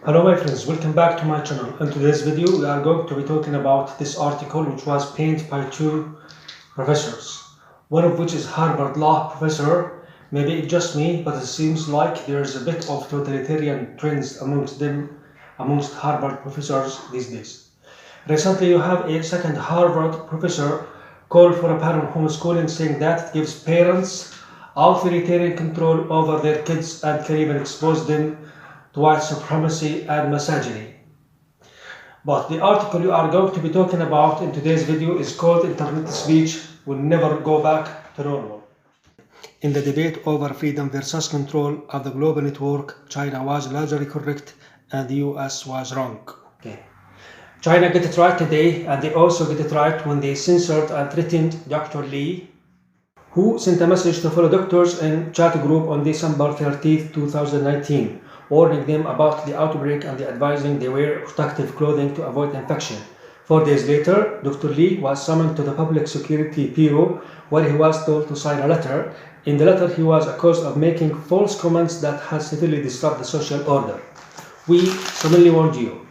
Hello my friends, welcome back to my channel. In today's video we are going to be talking about this article which was penned by two professors, one of which is Harvard law professor. Maybe it's just me, but it seems like there is a bit of totalitarian trends amongst Harvard professors these days. Recently you have a second Harvard professor called for a parent homeschooling, saying that it gives parents authoritarian control over their kids and can even expose them to white supremacy and misogyny. But the article you are going to be talking about in today's video is called "Internet Speech Will Never Go Back to Normal." In the debate over freedom versus control of the global network, China was largely correct and the US was wrong. Okay. China get it right today, and they also get it right when they censored and threatened Dr. Li, who sent a message to fellow doctors in chat group on December 30, 2019, warning them about the outbreak and advising they wear protective clothing to avoid infection. 4 days later, Dr. Li was summoned to the Public Security Bureau, where he was told to sign a letter. In the letter, he was accused of making false comments that had severely disturbed the social order. We solemnly warned you,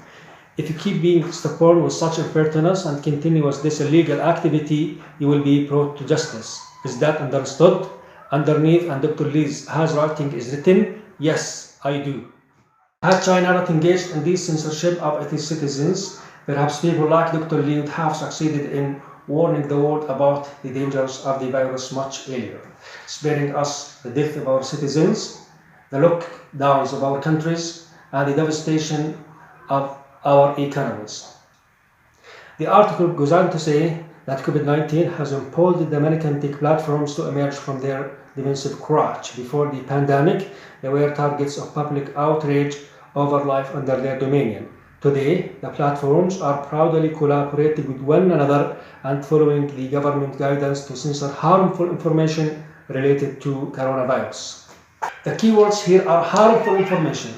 if you keep being stubborn with such impertinence and continue with this illegal activity, you will be brought to justice. Is that understood? Underneath, and Dr. Li's handwriting is written, "Yes, I do." Had China not engaged in this censorship of its citizens, perhaps people like Dr. Li would have succeeded in warning the world about the dangers of the virus much earlier, sparing us the death of our citizens, the lockdowns of our countries, and the devastation of our economies. The article goes on to say that COVID-19 has empowered the American tech platforms to emerge from their defensive crouch. Before the pandemic, they were targets of public outrage over life under their dominion. Today, the platforms are proudly collaborating with one another and following the government guidance to censor harmful information related to coronavirus. The keywords here are harmful information.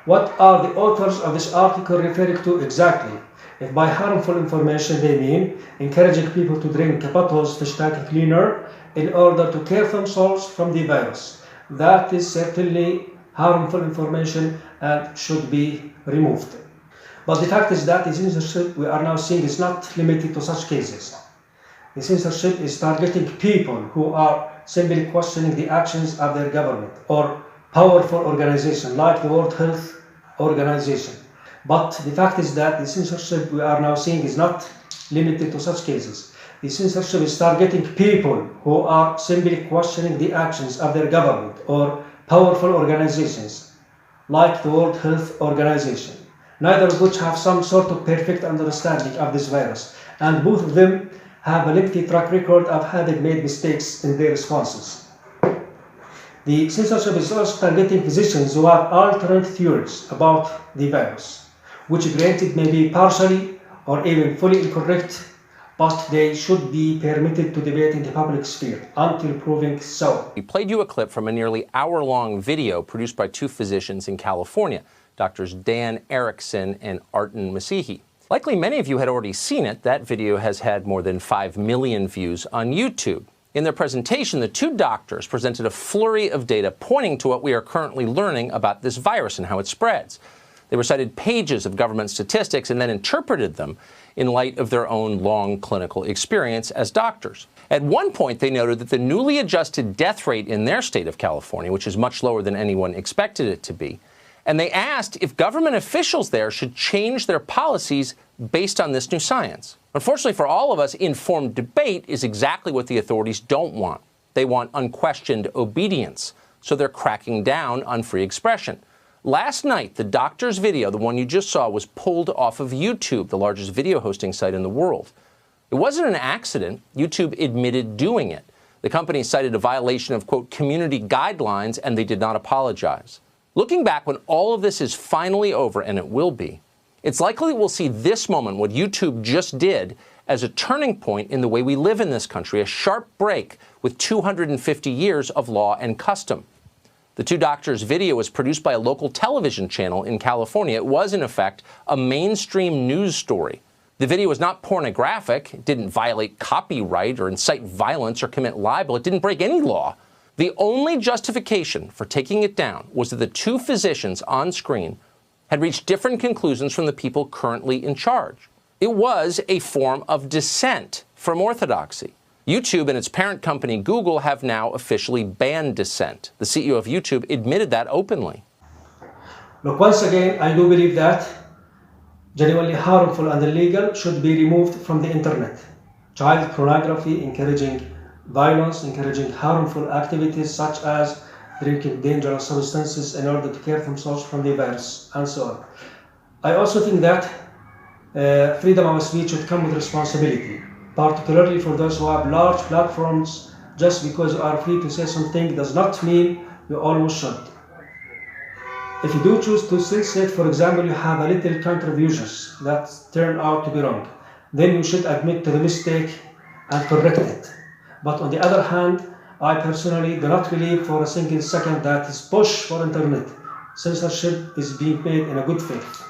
What are the authors of this article referring to exactly? If by harmful information they mean encouraging people to drink bottles fish tank cleaner in order to care themselves from the virus, that is certainly harmful information and should be removed. But the fact is that the censorship we are now seeing is not limited to such cases. The censorship is targeting people who are simply questioning the actions of their government or powerful organizations like the World Health Organization. But the fact is that the censorship we are now seeing is not limited to such cases. The censorship is targeting people who are simply questioning the actions of their government or powerful organizations like the World Health Organization, neither of which have some sort of perfect understanding of this virus, and both of them have a lengthy track record of having made mistakes in their responses. The censorship is also targeting physicians who have alternate theories about the virus, which granted may be partially or even fully incorrect, but they should be permitted to debate in the public sphere until proven so. We played you a clip from a nearly hour-long video produced by two physicians in California, Drs. Dan Erickson and Artin Masihi. Likely many of you had already seen it. That video has had more than 5 million views on YouTube. In their presentation, the two doctors presented a flurry of data pointing to what we are currently learning about this virus and how it spreads. They recited pages of government statistics and then interpreted them in light of their own long clinical experience as doctors. At one point, they noted that the newly adjusted death rate in their state of California, which is much lower than anyone expected it to be, and they asked if government officials there should change their policies based on this new science. Unfortunately for all of us, informed debate is exactly what the authorities don't want. They want unquestioned obedience, so they're cracking down on free expression. Last night, the doctor's video, the one you just saw, was pulled off of YouTube, the largest video hosting site in the world. It wasn't an accident. YouTube admitted doing it. The company cited a violation of, quote, community guidelines, and they did not apologize. Looking back, when all of this is finally over, and it will be, it's likely we'll see this moment, what YouTube just did, as a turning point in the way we live in this country, a sharp break with 250 years of law and custom. The two doctors' video was produced by a local television channel in California. It was, in effect, a mainstream news story. The video was not pornographic. It didn't violate copyright or incite violence or commit libel. It didn't break any law. The only justification for taking it down was that the two physicians on screen had reached different conclusions from the people currently in charge. It was a form of dissent from orthodoxy. YouTube and its parent company Google have now officially banned dissent. The CEO of YouTube admitted that openly. Look, once again, I do believe that genuinely harmful and illegal should be removed from the internet. Child pornography, encouraging violence, encouraging harmful activities such as drinking dangerous substances in order to care themselves from the virus, and so on. I also think that freedom of speech should come with responsibility, particularly for those who have large platforms. Just because you are free to say something does not mean you always should. If you do choose to still say it, for example, you have a little contributions that turn out to be wrong, then you should admit to the mistake and correct it. But on the other hand, I personally do not believe for a single second that this push for internet censorship is being made in a good faith,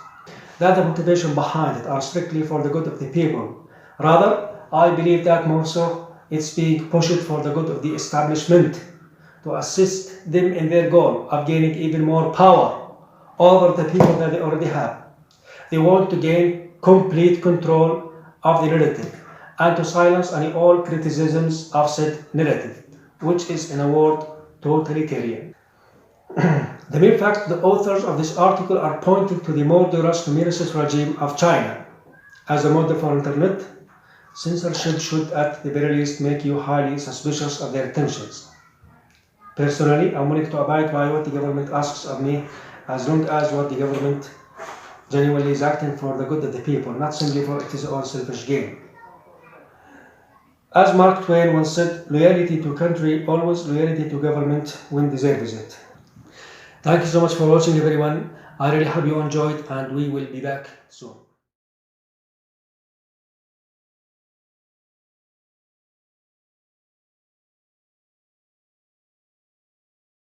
that the motivation behind it are strictly for the good of the people. Rather, I believe that more so it's being pushed for the good of the establishment, to assist them in their goal of gaining even more power over the people that they already have. They want to gain complete control of the narrative and to silence any all criticisms of said narrative, which is, in a word, totalitarian. The mere fact the authors of this article are pointing to the murderous communist regime of China as a model for internet censorship should at the very least make you highly suspicious of their intentions. Personally, I'm willing to abide by what the government asks of me, as long as what the government genuinely is acting for the good of the people, not simply for its own selfish gain. As Mark Twain once said, loyalty to country, always loyalty to government when deserves it. Thank you so much for watching, everyone. I really hope you enjoyed, and we will be back soon.